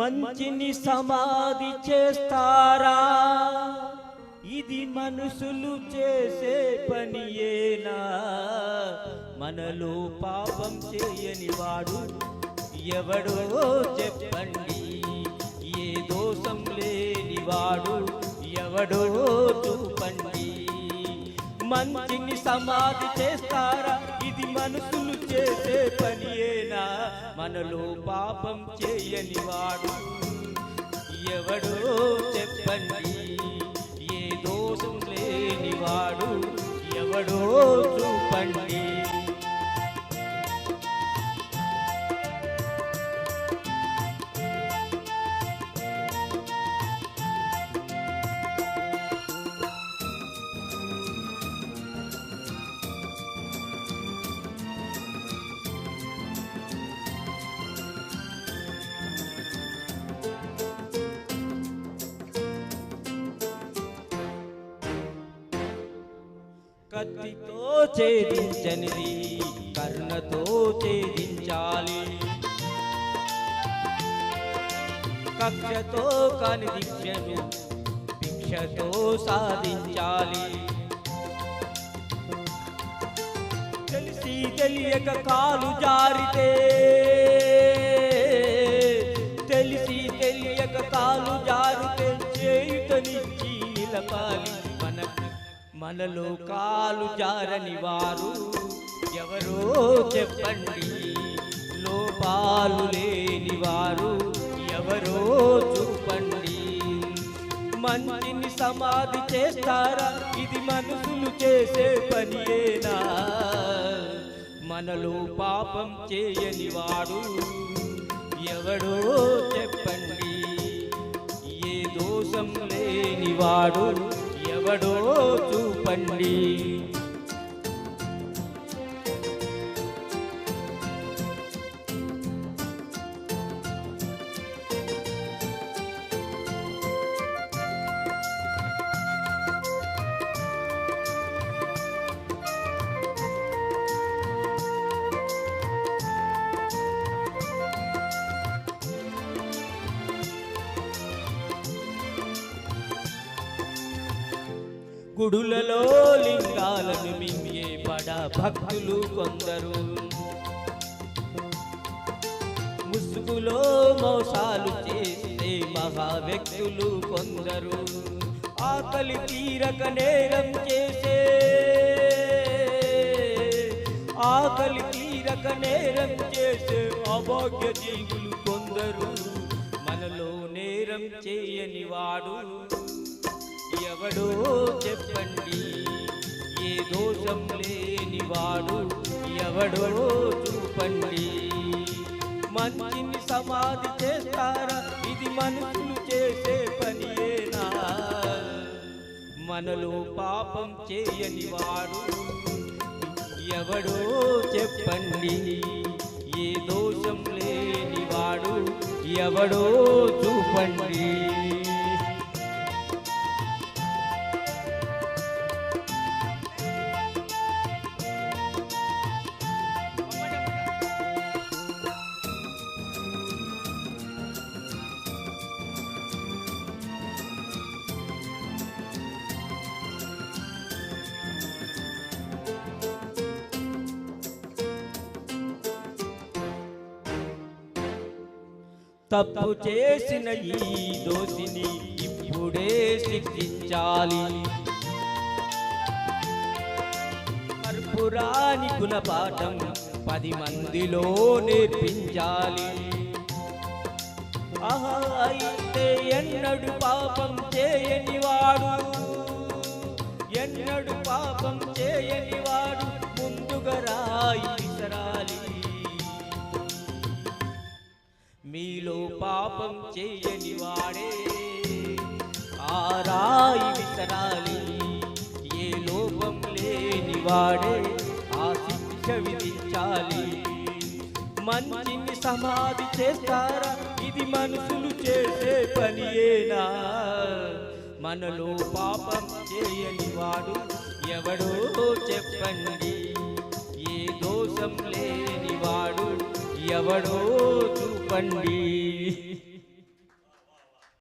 మంచిని సమాధి చేస్తారా? ఇది మనుషులు చేసే పనియేనా? మనలో పాపం చేయని వాడు ఎవడో చెప్పండి. ఏ దోషం లేని వాడు ఎవడో చూపండి. మంచిని సమాధి చేస్తారా? ఇది మనుషులు చేసే పనియేనా? మనలో పాపం చేయని వాడు ఎవడో చెప్పండి. ఏ దోషం లేని వాడు ఎవడో చూపండి. కత్తితో ఛేదించనిది కర్ణతో ఛేదించాలి. కక్షతో కాని దీక్షను భిక్షతో సాధించాలి. తెలిసి తెలియక కాలు జారితే, తెలిసి తెలియక కాలు జారితే చేయుతనిచ్చి నిలపాలి. మనలో కాలు జారని వారు ఎవరో చెప్పండి. లోపాలు లేని వారు ఎవరో చూపండి. మంచిని సమాధి చేస్తారా? ఇది మనుషులు చేసే పనియేనా? మనలో పాపం చేయని వాడు ఎవడో చెప్పండి. ఏ దోషం లేని వాడు ఎవడో చూపండి. గుడులలో లింగాలను మింగే బడ భక్తులు కొందరు, ముసుగులో మోసాలు చేసే మహా వ్యక్తులు కొందరు, ఆకలి తీరక నేరం చేసే, ఆకలి తీరక నేరం చేసే అభాగ్య జీవులు కొందరు. మనలో నేరం చేయని వాడు ఎవడో చెప్పండి. ఏ దోషం లేని వాడు ఎవడో చూపండి. మంచిని సమాధి చేస్తారా? ఇది మనుషులు చేసే పనియేనా? మనలో పాపం చేయని వాడు ఎవడో చెప్పండి. ఏ దోషం లేని వాడు ఎవడో చూపండి. తప్పు చేసిన ఈ దోషిని ఇప్పుడే శిక్షించాలి. మర్పురాని గుణపాఠం 10 మందిలో నేర్పించాలి. ఆహా అయితే ఎన్నడు పాపం చేయని వాడు, ఎన్నడు పాపం చేయని వాడు ముందుగా రాయి విసరాలి. మీలో పాపం చేయని వాడే ఆ రాయి విసరాలి. ఏ లోపం లేని వాడే ఆ శిక్ష విధించాలి. మంచిని సమాధి చేస్తారా? ఇది మనుషులు చేసే పనియేనా? మనలో పాపం చేయని వాడు ఎవడో చెప్పండి. ఏ దోషం లేని వాడు ఎవడో చూపండి.